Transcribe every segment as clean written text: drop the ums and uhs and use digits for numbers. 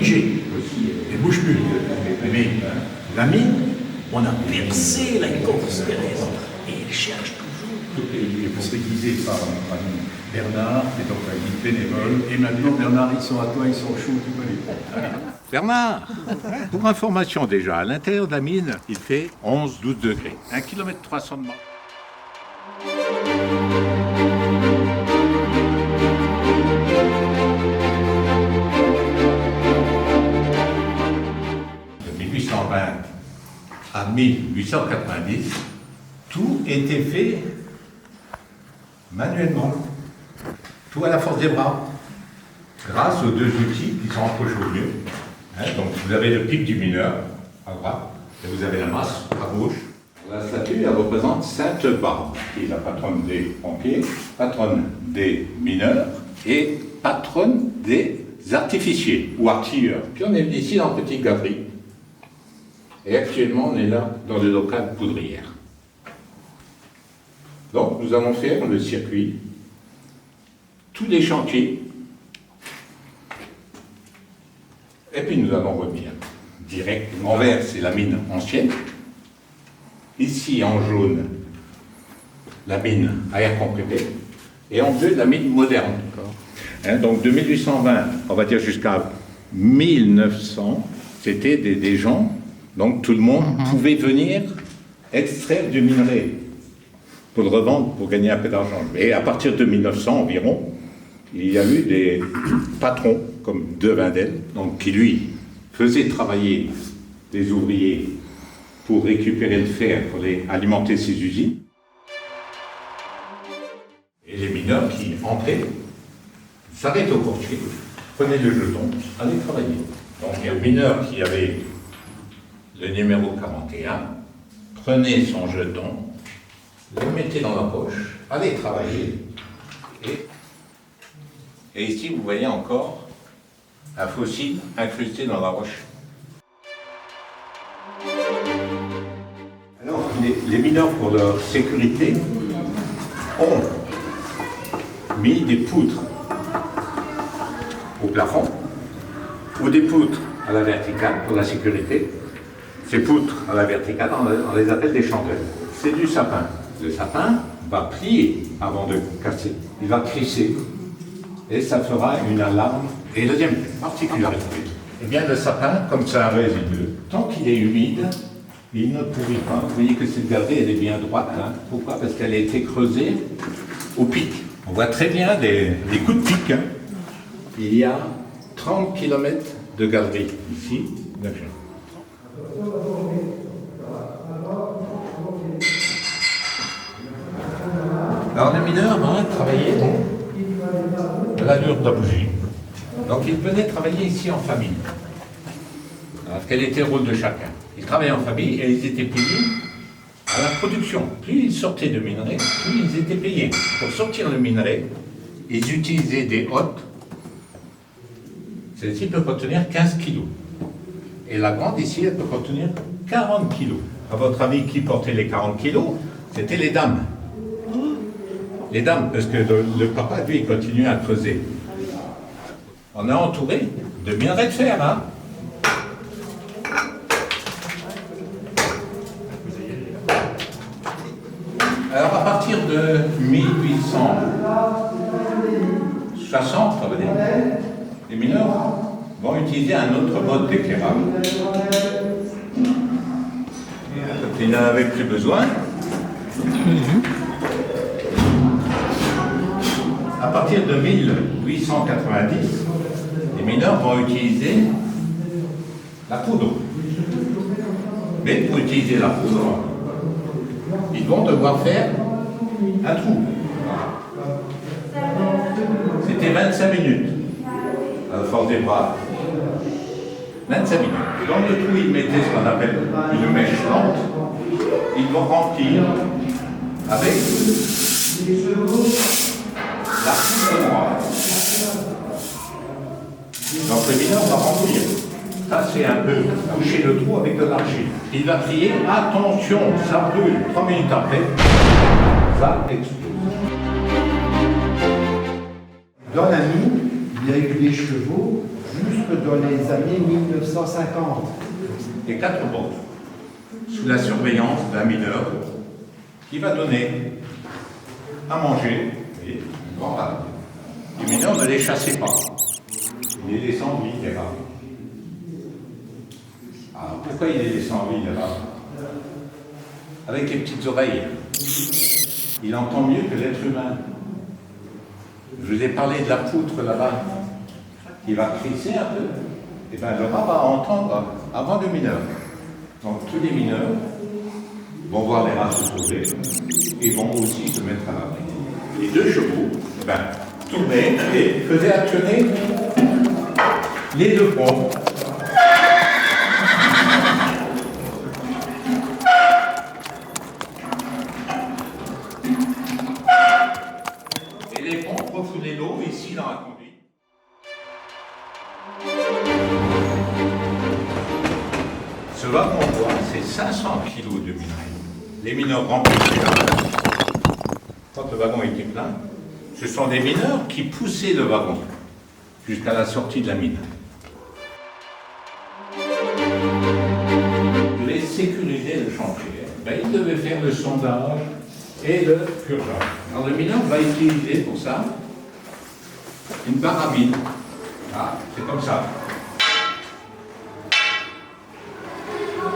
figé. Elle ne bouge plus. Mais la mine, on a percé l'écorce terrestre. Et il cherche toujours. Il est concrétisé par Bernard, qui est donc un guide bénévole. Et maintenant, Bernard, ils sont à toi, ils sont chauds, tu peux les prendre. Bernard, pour information déjà, à l'intérieur de la mine, il fait 11-12 degrés. 1 km 300 de marche. De 1820 à 1890, tout était fait manuellement, tout à la force des bras, grâce aux deux outils qui sont rapprochés au mieux. Donc vous avez le pic du mineur à droite et vous avez la masse à gauche. La statue, elle représente Sainte Barbe, qui est la patronne des pompiers, patronne des mineurs et patronne des artificiers ou artilleurs. Puis on est venu ici dans Petite Gavry. Et actuellement, on est là dans le local poudrière. Donc nous allons faire le circuit, tous les chantiers. Et puis nous allons revenir direct. En vert, c'est la mine ancienne. Ici, en jaune, la mine à air comprimé. Et en bleu, la mine moderne. Donc de 1820, on va dire jusqu'à 1900, c'était des gens, donc tout le monde pouvait venir extraire du minerai pour le revendre, pour gagner un peu d'argent. Et à partir de 1900 environ, il y a eu des patrons comme De Wendel, donc qui lui faisait travailler des ouvriers pour récupérer le fer, pour alimenter ses usines. Et les mineurs qui entraient, s'arrêtaient au portier, prenaient le jeton, allaient travailler. Donc il y a le mineur qui avait le numéro 41, prenait son jeton, le mettait dans la poche, allait travailler. Et ici, vous voyez encore un fossile incrusté dans la roche. Alors, les mineurs, pour leur sécurité, ont mis des poutres au plafond ou des poutres à la verticale pour la sécurité. Ces poutres à la verticale, on les appelle des chandelles. C'est du sapin. Le sapin va plier avant de casser. Il va crisser. Et ça fera une alarme. Et deuxième particularité, eh bien le sapin, comme c'est un résidu, tant qu'il est humide, il ne pourrit pas. Vous voyez que cette galerie, elle est bien droite. Hein. Pourquoi? Parce qu'elle a été creusée au pic. On voit très bien les coups de pic. Hein. Il y a 30 km de galerie ici. Alors les mineurs travaillaient de l'allure de la bougie. Donc ils venaient travailler ici en famille. Alors quel était le rôle de chacun? Ils travaillaient en famille et ils étaient payés à la production. Plus ils sortaient de minerai, plus ils étaient payés. Pour sortir le minerai, ils utilisaient des hottes. Celle-ci peut contenir 15 kg. Et la grande ici, elle peut contenir 40 kg. À votre avis, qui portait les 40 kg? C'était les dames. Les dames, parce que le papa, lui, il continuait à creuser. On est entouré de minerais de fer, hein. Alors, à partir de 1860, on va dire, les mineurs vont utiliser un autre mode d'éclairage. Ils n'en avaient plus besoin. À partir de 1890, les mineurs vont utiliser la poudre. Mais pour utiliser la poudre, ils vont devoir faire un trou. C'était 25 minutes. À la force des bras. 25 minutes. Dans le trou, ils mettaient ce qu'on appelle une mèche lente. Ils vont remplir avec la poudre noire. Donc le mineur va remplir. Ça, c'est un peu boucher le trou avec de l'argile. Il va crier « Attention, ça brûle !» 3 minutes après, ça explose. Dans la mine, il y a eu des chevaux jusque dans les années 1950. Et 4 banques, sous la surveillance d'un mineur qui va donner à manger et une grande rade. Les mineurs ne les chassaient pas, ils les laissaient en vie, les rats. Alors pourquoi il les laissait en vie, les rats? Avec les petites oreilles. Il entend mieux que l'être humain. Je vous ai parlé de la poutre là-bas, qui va crisser un peu. Et bien le rat va entendre avant le mineur. Donc tous les mineurs vont voir les rats se trouver et vont aussi se mettre à l'abri. Les 2 chevaux tournaient et faisaient actionner les 2 pompes. Et les pompes refounaient l'eau ici dans la conduite. Ce wagon-bois, c'est 500 kg de minerai. Les mineurs remplissaient la place. Quand le wagon était plein, ce sont des mineurs qui poussaient le wagon jusqu'à la sortie de la mine. Ils devaient sécuriser le chantier. Ils devaient faire le sondage et le purgeage. Alors le mineur va utiliser pour ça une barre à mine. Ah, c'est comme ça.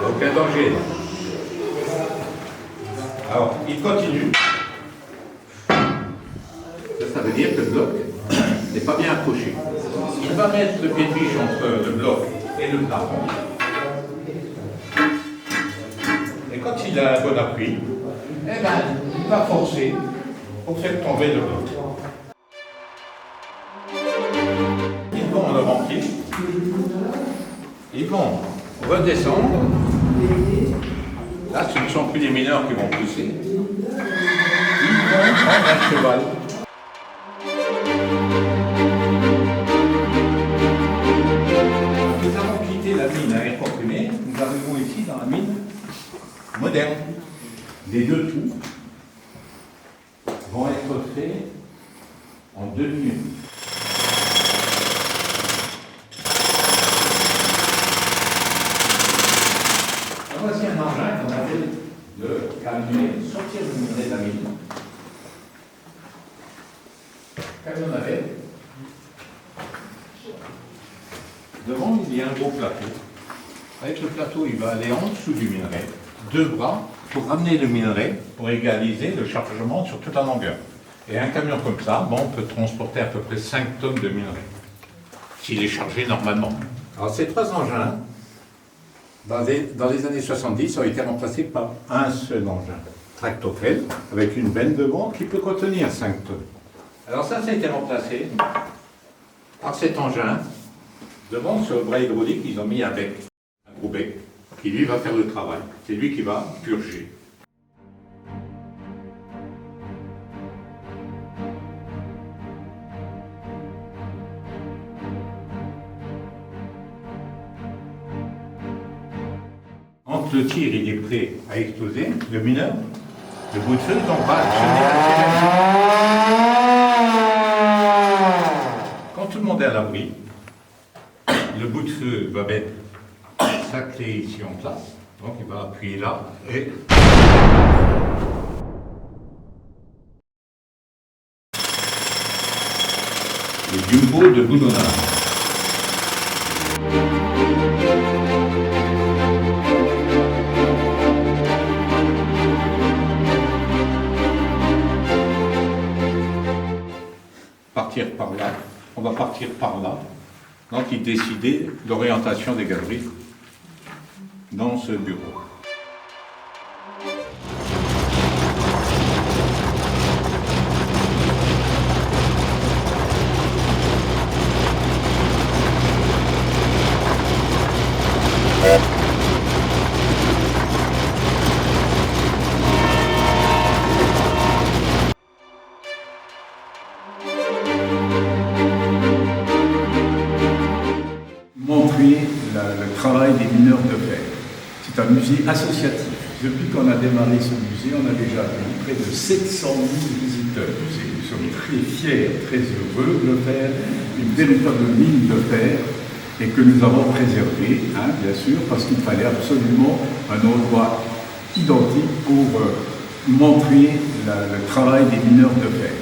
Aucun danger. Alors, il continue. Ça veut dire que le bloc n'est pas bien accroché. Il va mettre le pied de biche entre le bloc et le plafond. Et quand il a un bon appui, il va forcer pour faire tomber le bloc. Ils vont le remplir. Ils vont redescendre. Là, ce ne sont plus les mineurs qui vont pousser. Ils vont prendre un cheval. Nous avons quitté la mine à air comprimé. Nous arrivons ici dans la mine moderne. Les 2 tours vont être faits en 2 minutes. Voici un engin qu'on appelle le camion, sortir le minerai de la mine. Camionnavette. Devant, il y a un gros plateau. Avec le plateau, il va aller en dessous du minerai. 2 bras pour ramener le minerai, pour égaliser le chargement sur toute la longueur. Et un camion comme ça, on peut transporter à peu près 5 tonnes de minerai, s'il est chargé normalement. Alors ces 3 engins, dans les années 70, ont été remplacés par un seul engin, tractopelle, avec une benne devant qui peut contenir 5 tonnes. Alors ça a été remplacé par cet engin. Devant ce bras hydraulique, ils ont mis un bec, un gros bec, qui lui va faire le travail. C'est lui qui va purger. Quand le tir il est prêt à exploser, le mineur, le bout de feu, donc va actionner la sirène. Quand tout le monde est à l'abri, le bout de feu va mettre sa clé ici en place, donc il va appuyer là et le jumbo de boulonnage. Partir par là, on va partir par là. Donc il décidait l'orientation des galeries dans ce bureau. Montrer le travail des mineurs de fer. C'est un musée associatif. Depuis qu'on a démarré ce musée, on a déjà accueilli près de 700 000 visiteurs. Nous sommes très fiers, très heureux de le faire. Une véritable mine de fer et que nous avons préservé, hein, bien sûr, parce qu'il fallait absolument un endroit identique pour montrer le travail des mineurs de fer.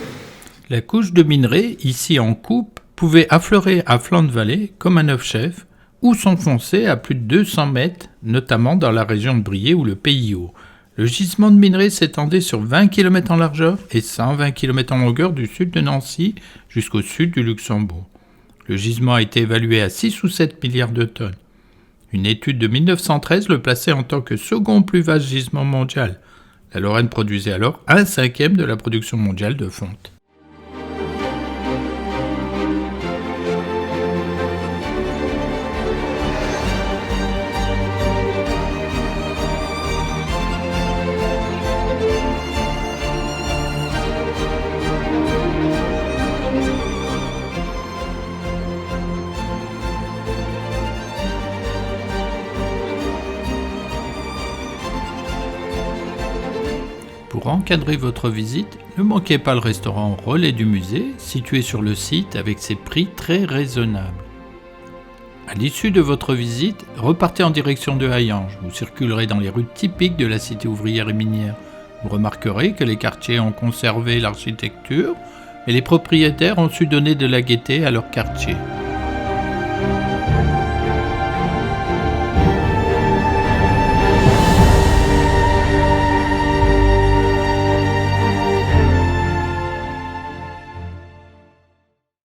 La couche de minerai, ici en coupe, pouvait affleurer à flanc de vallée comme un œuf chef ou s'enfoncer à plus de 200 mètres, notamment dans la région de Briey ou le Pays Haut. Le gisement de minerai s'étendait sur 20 km en largeur et 120 km en longueur du sud de Nancy jusqu'au sud du Luxembourg. Le gisement a été évalué à 6 ou 7 milliards de tonnes. Une étude de 1913 le plaçait en tant que second plus vaste gisement mondial. La Lorraine produisait alors 1/5 de la production mondiale de fonte. Pour encadrer votre visite, ne manquez pas le restaurant Relais du musée, situé sur le site avec ses prix très raisonnables. À l'issue de votre visite, repartez en direction de Hayange. Vous circulerez dans les rues typiques de la cité ouvrière et minière. Vous remarquerez que les quartiers ont conservé l'architecture et les propriétaires ont su donner de la gaieté à leur quartier.